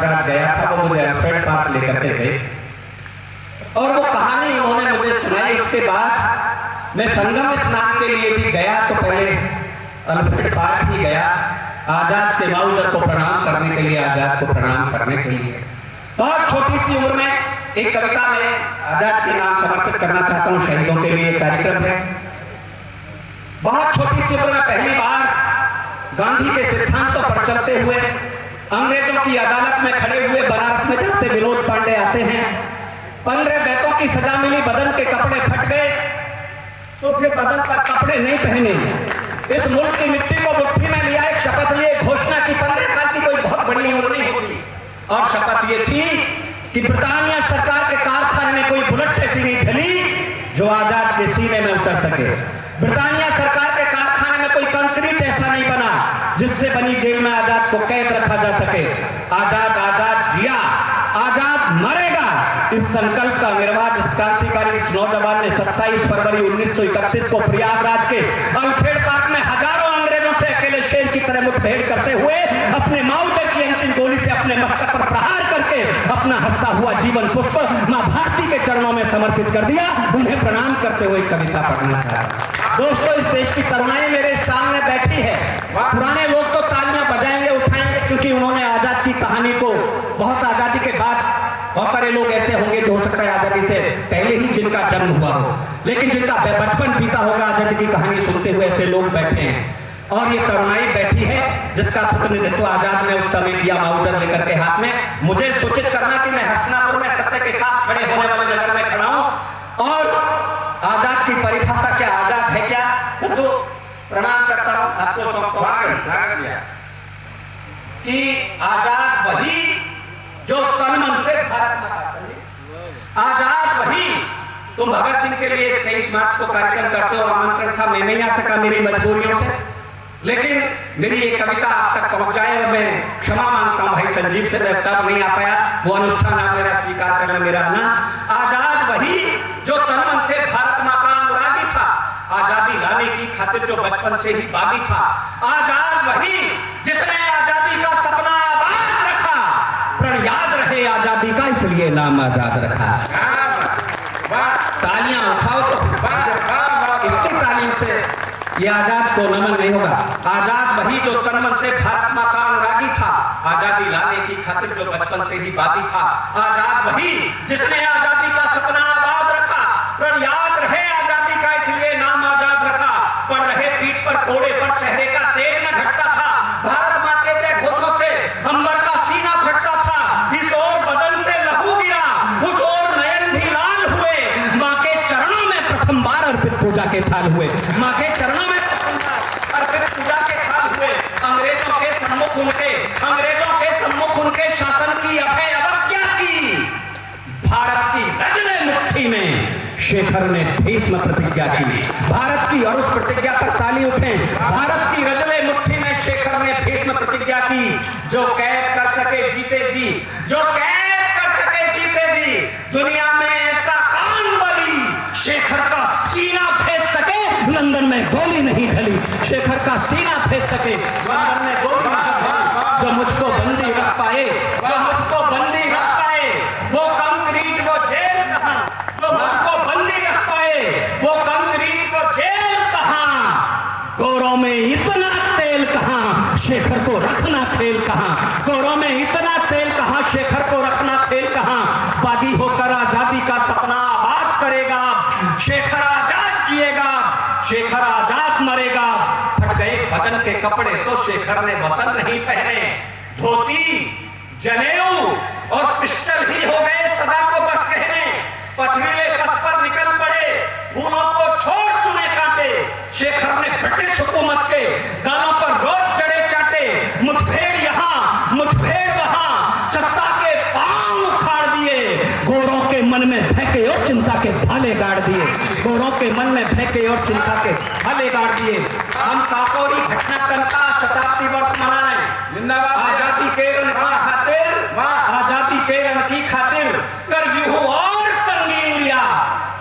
गया था, वो मुझे अल्फ्रेड पार्क लेकर के गए और वो कहानी उन्होंने मुझे सुनाई। उसके बाद मैं संगम स्नान के लिए भी गया तो पहले अल्फ्रेड पार्क ही गया, आजाद के माउजर को प्रणाम करने के लिए, आजाद को प्रणाम करने के लिए। बहुत छोटी सी उम्र में एक कविता में आजाद के नाम समर्पित करना चाहता हूँ, शहीदों के लिए कार्यक्रम है। बहुत छोटी सी उम्र में पहली बार गांधी के सिद्धांतों पर चलते हुए अंग्रेजों की अदालत में खड़े हुए बनारस में, जहां से विनोद पांडे आते हैं, 15 बैतों की सजा मिली, बदन के कपड़े फट गए तो फिर बदन पर कपड़े नहीं पहने, इस मुल्क की मिट्टी को मुट्ठी में लिया, एक शपथ लिए, घोषणा की 15 साल की कोई बहुत बड़ी उम्र नहीं होती, और शपथ ये थी कि ब्रिटानिया सरकार के कारखाने में कोई बुलेट ऐसी नहीं चली जो आजाद के सीने में उतर सके। ब्रिटानिया सरकार के कारखाने में कोई कंक्रीट ऐसा नहीं बना जिससे बनी जेल में आजाद को कैद रखा जा सके। आजाद आजाद जिया, आजाद मरेगा, इस संकल्प का निर्वाह इस क्रांतिकारी इस नौजवान ने 27 फरवरी 1931 को प्रयागराज के अल्फ्रेड पार्क में हजारों अंग्रेजों से अकेले शेर की तरह मुठभेड़ करते हुए अपने माउजर की अंतिम गोली से अपने मस्तक पर प्रहार करके अपना हंसता हुआ जीवन पुष्प मां भारती के चरणों में समर्पित कर दिया। उन्हें प्रणाम करते हुए कविता पढ़ना चाहता। दोस्तों, इस देश की तरुणाई मेरे सामने बैठी है। पुराने लोग तो तालियां बजाएंगे, उठाएंगे, क्योंकि उन्होंने आजाद की कहानी को, बहुत आजादी के बाद बहुत सारे लोग ऐसे होंगे जो हो सकता है आजादी से पहले ही जिनका जन्म हुआ हो, लेकिन जिनका बचपन बीता होगा आजादी की कहानी सुनते हुए ऐसे लोग बैठे हैं। और ये तरुणाई बैठी है जिसका प्रतिनिधित्व आजाद ने उस समय किया, माउजर लेकर के हाथ में। मुझे सूचित करना कि मैं हस्तिनापुर में सत्य के साथ खड़े होने वाले नगर में खड़ा हूं, और आजाद की परिभाषा क्या, आजाद है क्या, तो प्रणाम करता हूं आपको, स्वागत कि आजाद वही जो तन मन से भारत माता, आजाद वही। तुम भगत सिंह के लिए 23 मार्च को कार्यक्रम करते हो, आमंत्रण था, मैं नहीं आ सका मेरी मजबूरियों से, लेकिन मेरी एक कविता आप तक पहुंच जाए और मैं क्षमा मांगता हूं भाई संजीव से, मैं तब नहीं आ पाया, वो अनुष्ठान आप मेरा स्वीकार करना मेरा आना। आजाद वही जो तन मन से भारत माँ का अनुरागी था, आजादी लाने की खातिर जो बचपन से ही बागी था, आजाद वही जिसने आजादी का सपना आबाद रखा, प्रण याद रहे आजादी का इसलिए नाम आजाद रखा। तालियां उठाओ तो इतनी तालियों से ये आजाद को नमन नहीं होगा। आजाद वही जो तन मन से भारत माँ का अनुरागी था, आजादी लाने की खातिर जो बचपन से ही बागी था, आजाद वही जिसने आजादी का सपना आबाद रखा, प्रण याद रहे आजादी का इसलिए नाम आजाद रखा, पर रहे पीठ पर कोड़े पर चेहरे का तेज न घटता था, भारत माँ के जय घोषों से अंबर का सीना फटता था, इस ओर बदन से लहू गिरा, उस ओर नयन भी लाल हुए, माँ के चरणों में प्रथम बार अर्पित पूजा के थाल हुए, माँ के चरणों में प्रथम बार अर्पित पूजा के थाल हुए। अंग्रेजों के सम्मुख उनके शासन की अभय अवज्ञा की, भारत की रजले मुट्ठी में शेखर ने भीष्म प्रतिज्ञा की, भारत की, और उस प्रतिज्ञा पर ताली उठे, भारत की रजले मुट्ठी में शेखर ने भीष्म प्रतिज्ञा की, जो कैद कर सके जीते जी, जो कैद कर सके जीते जी, दुनिया में ऐसा कान बली, शेखर का सीना भेज सके लंदन में गोली नहीं ढली, शेखर का सीना भेज सके लंदन में गोली नहीं ढली, जो मुझको बंदी रख पाए, जो मुझको बंदी रख पाए, वो कंक्रीट वो जेल कहां, जो मुझको बंदी रख पाए, वो कंक्रीट वो जेल कहां, गोरों में इतना तेल कहां, शेखर को रखना खेल कहां, गोरों में इतना तेल कहां, शेखर को रखना खेल कहां, बागी होकर आजादी का सपना आबाद करेगा, शेखर आजाद जिएगा, शेखर आजाद मरेगा। फट गए बदन के कपड़े तो शेखर ने वसन नहीं पहने, धोती जनेऊ और पिस्टल ही हो गए सदा को बस कहने, पथरीले पथ पर निकल पड़े, फूलों को छोड़ चुने कांटे, शेखर ने ब्रिटिश हुकूमत के गालों पर रोज चढ़े चाटे, मुठभेड़ यहाँ मुठभेड़ वहां, सत्ता के पांव उखाड़ दिए, गोरों के मन में फेंके और चिंता के भाले गाड़ दिए, गोरों के मन में फेंके और चिंता के भाले गाड़ दिए। हम काकोरी घटनाक्रम का शताब्दी वर्ष मनाएं, आजादी के रण की खातिर, आजादी के रण की खातिर कर यूं और संगीन लिया,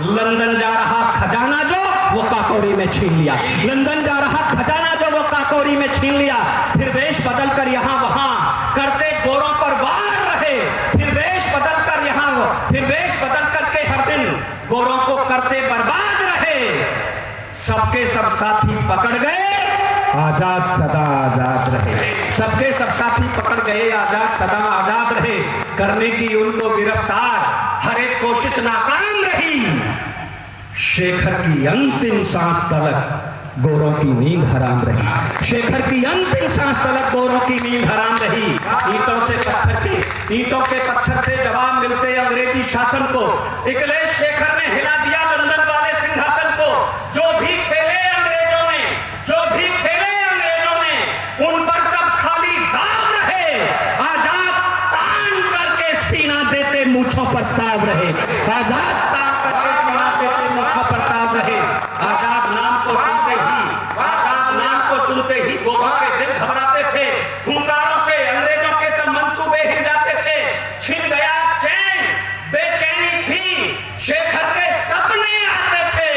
लंदन जा रहा खजाना जो वो काकोरी में छीन लिया, लंदन जा रहा खजाना जो वो कौड़ी में छीन लिया, फिर वेश बदल कर यहाँ वहां करते गोरों पर वार रहे, फिर वेश बदल कर यहाँ, फिर वेश बदल करके हर दिन गोरों को करते बर्बाद रहे। सबके सब साथी पकड़ गए, आजाद सदा आजाद रहे। सबके सब साथी पकड़ गए, आजाद सदा आजाद रहे। करने की उनको गिरफ्तार हर एक कोशिश नाकाम रही। शेखर की अंतिम सांस तलक गोरों की नींद हराम रही। शेखर की अंतिम सांस तलक गोरों की नींद हराम रही। ईंटों के पत्थर से जवाब मिलते अंग्रेजी शासन को। इकलेश शेखर ने हिला दिया लंदन वाले सिंहासन को। जो भी खेले अंग्रेजों ने उन पर सब खाली दाव रहे। आजाद तान करके सीना देते मूंछों पर ताव रहे। आजाद तान करके सीना देते मूंछों पर ताव रहे। आजाद नाम को सुनते ही गोरों के दिल घबराते थे। हुंकारों से अंग्रेजों के सब मंसूबे हिल जाते थे। छिन गया चैन, बेचैनी थी, शेखर के सपने आते थे।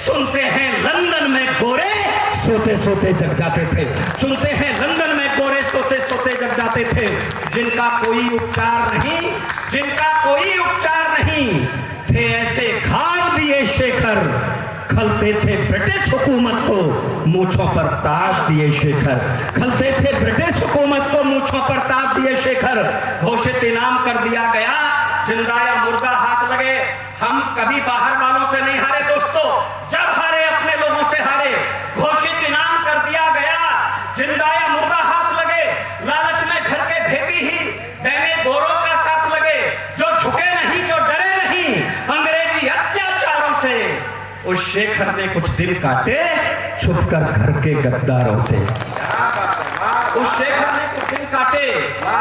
सुनते हैं लंदन में गोरे सोते सोते जग जाते थे। सुनते हैं लंदन में गोरे सोते सोते जग जाते थे। जिनका कोई उपचार नहीं थे ऐसे घाव दिए शेखर। खलते थे ब्रिटिश हुकूमत को मूंछों पर ताज दिए शेखर। खलते थे ब्रिटिश हुकूमत को मूंछों पर ताज दिए शेखर। घोषित इनाम कर दिया गया, जिंदा या मुर्दा हाथ लगे। हम कभी बाहर वालों से नहीं हारे दोस्तों, जब हारे अपने लोगों से हारे। घोषित इनाम कर दिया गया, जिंदा या मुर्दा हाथ लगे। लालच में घर के भेदी ही देने गोरों का साथ लगे। जो झुके नहीं, जो डरे नहीं अंग्रेजी अत्याचारों से। उस शेखर ने कुछ दिन काटे छुपकर घर के गद्दारों से। उस शेखर ने कुछ दिन काटे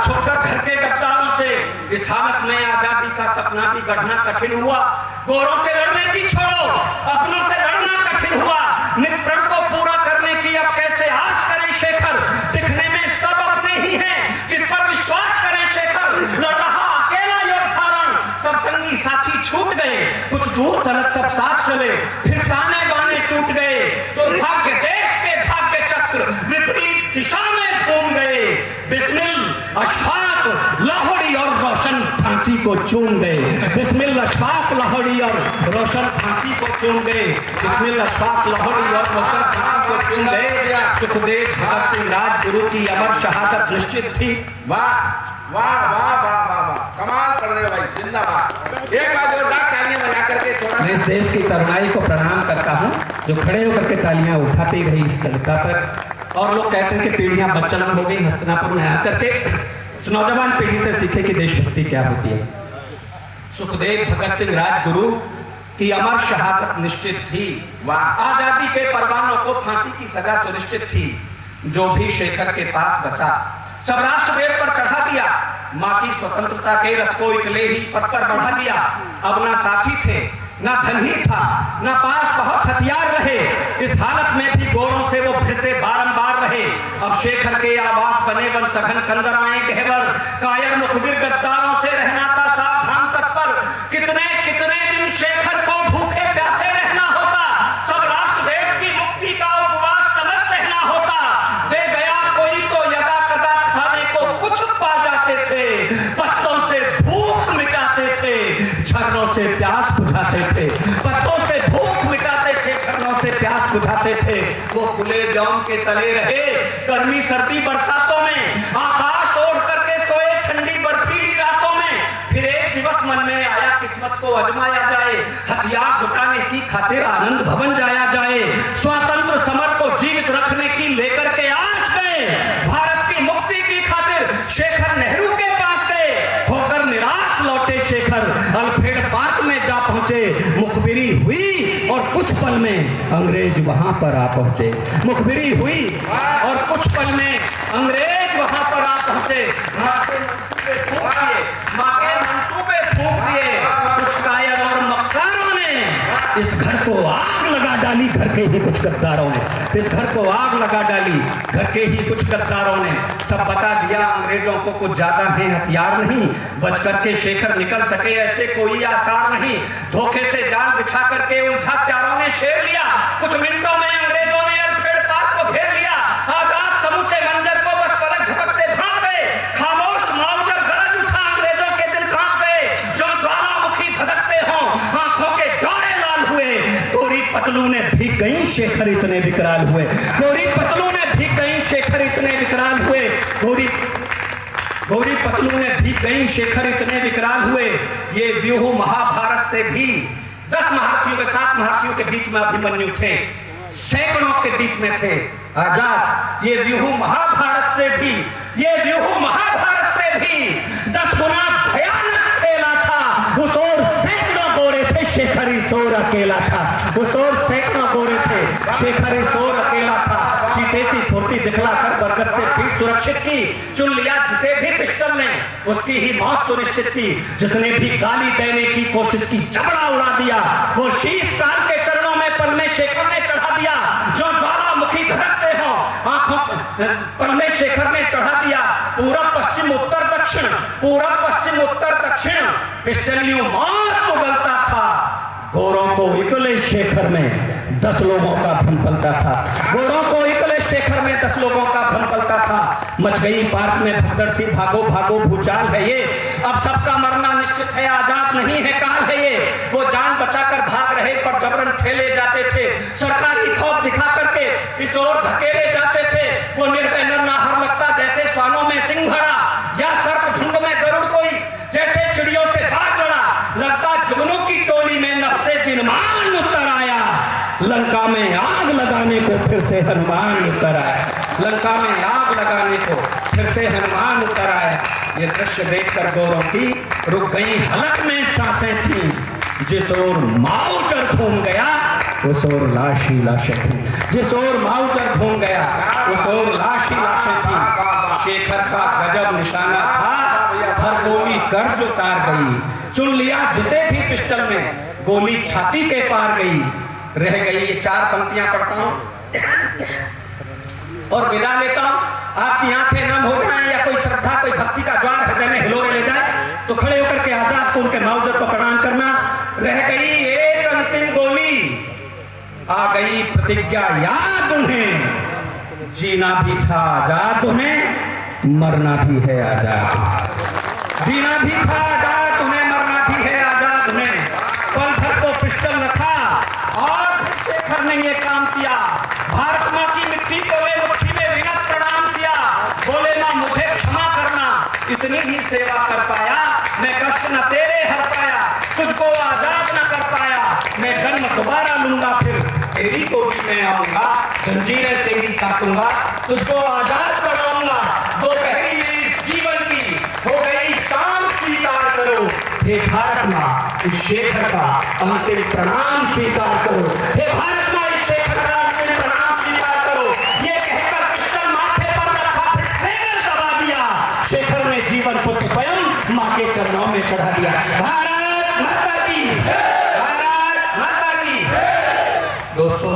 छुपकर घर के गद्दारों से। इस हालत में आजादी का सपना भी गढ़ना कठिन हुआ। गोरों से लड़ने की छोड़ो, अपनों से लड़ना कठिन हुआ। निज प्रण को पूरा करने की अब कैसे आस करें शेखर। दिखने में सब अपने ही हैं, किस पर विश्वास करें शेखर। लड़ रहा अकेला योद्धा रण, सब संगी साथी छूट गए। कुछ दूर तलक सब साथ चले, फिर ताने बाने टूट गए। दुर्भाग्य देश के भाग्य चक्र विपरीत दिशा में घूम गए। बिस्मिल अशफाक लाहौरी और रोशन फांसी को चूम गए। बिस्मिल अशफाक लाहौरी और रोशन फांसी को चूम गए। बिस्मिल अशफाक लाहौरी और रोशन फांसी को चूम गए। सुखदेव भगत सिंह राजगुरु की अमर शहादत निश्चित थी। वाह वाह वाह वाह वाह वाह, कमाल कर रहे हो भाई, जिंदाबाद। एक बार जोरदार तालियां बजा करके थोड़ा। मैं इस देश की तरुणाई को प्रणाम करता हूँ जो खड़े होकर के तालियां उठाते ही रही इस कविता पर। और लोग कहते हैं कि पीढ़ियां बदचलन हो गई। हस्तिनापुर में आकर के नौजवान पीढ़ी से सीखे कि देशभक्ति क्या होती है। सुखदेव भगत सिंह राजगुरु की अमर शहादत निश्चित थी। आजादी के परवानों को फांसी की सजा सुनिश्चित थी। जो भी शेखर के पास बचा सब राष्ट्रदेव पर चढ़ा दिया। माँ की स्वतंत्रता के रथ को इकले ही पथ पर बढ़ा दिया। अब ना साथी थे, ना धन ही था, ना पास बहुत हथियार रहे। इस हालत में भी गोरों से वो भिड़ते बारंबार रहे। अब शेखर के आवास बने वन सघन कंदर आए गहवर। कायर मुखबिर गद्दारों से रहना था सावधान तत्पर। कितने कितने दिन शेखर को भूखे प्यासे रहना होता। सब राष्ट्रदेव की मुक्ति का उपवास समझ सहना होता। दे गया कोई तो यदा कदा खाने को कुछ पा जाते थे। पत्तों से भूख मिटाते थे, झरनों से प्यास बुझाते थे। पत्तों से भूख मिटाते थे, झरनों से प्यास बुझाते थे। वो खुले जौन के तले रहे गर्मी सर्दी बरसातों में। आकाश ओढ़ करके सोए ठंडी बर्फीली रातों में। फिर एक दिवस मन में आया किस्मत को आजमाया जाए। हथियार जुटाने की खातिर आनंद भवन जाया जाए। स्वतंत्र समर को जीवित रखने की लेकर के आस गए। भारत की मुक्ति की खातिर शेखर नेहरू के पास गए। होकर निराश लौटे शेखर अल्फ्रेड पार्क में जा पहुंचे। मुखबिरी हुई और कुछ पल में अंग्रेज वहां पर आ पहुंचे। मुखबिरी हुई और कुछ पल में अंग्रेज वहां पर आ पहुंचे। माँ के मंसूबे फूंक दिए। कुछ कायर और मक्कारों ने इस घर को आग लगा डाली। घर के ही कुछ गद्दारों ने इस घर को आग लगा डाली। घर के ही कुछ गद्दारों ने सब बता दिया अंग्रेजों को कुछ ज्यादा है हथियार नहीं। बच करके शेखर निकल सके ऐसे कोई आसार नहीं। धोखे से जाल बिछा करके उलझा चारों ने शेर लिया। कुछ मिनटों में अंग्रेजों ने अल्फ्रेड पार्क को घेर लिया। शेखर इतने विकराल हुए, गोरी पतलू ने भीग गई शेखर इतने विकराल हुए, गोरी पतलू ने भीग गई शेखर इतने विकराल हुए। ये व्यूह महाभारत से भी 10 महारथियों के 7 महारथियों के बीच में अभिमन्यु थे, सैकड़ों के बीच में थे आजाद। ये व्यूह महाभारत से भी 10 गुना भयानक खेला था। उस ओर सैकड़ों गोरे थे, शेखर इस ओर अकेला था। उस ओर सैकड़ों गोरे थे, शेखर इस ओर अकेला था। सीतेसी फुर्ती दिखलाकर बरगद से पीठ सुरक्षित की, चुन लिया जिसे भी पिस्टल ने, उसकी ही मौत सुनिश्चित की। जिसने भी गाली देने की कोशिश की, चमड़ा उड़ा दिया। वो शीश काल के चरणों में पल में शेखर ने चढ़ा दिया। जो ज्वालामुखी धड़कते हो आंखों पल में शेखर ने चढ़ा दिया। पूरब पश्चिम उत्तर दक्षिण पिस्टलियों मौत उगलता था। गोरों को इकले शेखर में 10 लोगों का भ्रम पलता था। गोरों को इकले शेखर में 10 लोगों का भ्रम पलता था। मच गई पार्क में भगदड़ सी, भागो भागो भूचाल है ये। अब सबका मरना निश्चित है, आजाद नहीं है काल है ये। वो जान बचाकर भाग रहे पर जबरन ठेले जाते थे। सरकारी खौफ दिखा करके इस ओर धकेले जाते थे। वो निर्भय नरनाहर लगता जैसे श्वानों में सिंघड़ा, या सर्प झुंड में गरुड़ कोई जैसे चिड़ियों से बाज लड़ा। लगता जुगनू की टोली में नक्शे दिनमान उतर आया। लंका में आग लगाने को फिर से हनुमान उतर आया। लंका में आग लगाने को फिर से हनुमान उतर आया। ये दृश्य देखकर गोरों की रुक गई हलक में सांसें थी। जिस ओर माउजर घूम गया उस ओर लाश ही लाशें थी। जिस ओर माउजर घूम गया उस ओर लाश ही लाशें थी। शेखर का गजब निशाना था, हर गोली कर्ज उतार गई। चुन लिया जिसे भी पिस्टल में, गोली छाती के पार गई। रह गई ये 4 पंक्तियां पढ़ता हूं और विदा लेता हूं। आपकी आंखें नम हो जाएं या कोई श्रद्धा कोई भक्ति का ज्वार हृदय में हिलोरे ले जाए तो खड़े होकर के आजाद को उनके माउजर को प्रणाम करना। रह गई एक अंतिम गोली, आ गई प्रतिज्ञा याद उन्हें। जीना भी था आजाद उन्हें, मरना भी है आजाद। जीना भी था आजाद उन्हें, मरना भी है आजाद उन्हें। पल भर को पिस्टल रखा और शेखर ने ये काम किया। भारत माँ की मिट्टी को ले मुट्ठी में विनत प्रणाम किया। बोले माँ मुझे क्षमा करना, इतनी ही सेवा कर पाया मैं, कष्ट न तेरे हर पाया। तुझको आजाद न कर पाया मैं, जन्म दोबारा लूंगा फिर तेरी गोदी में आऊंगा। जंजीरें तेरी काटूंगा, तुझको आजाद बनाऊंगा। दोपहरी मेरी जीवन की हो गई शाम, स्वीकार करो हे भारत माँ इस शेखर का अंतिम प्रणाम स्वीकार करो। हे भारत माँ इस शेखर का अंतिम प्रणाम स्वीकार करो। ये कहकर पिस्टल माथे पर रखा, फिर ट्रिगर दबा दिया। शेखर ने जीवन पुत्र स्वयं माँ के चरणों में चढ़ा दिया। भारत माता की, भारत माता की। दोस्तों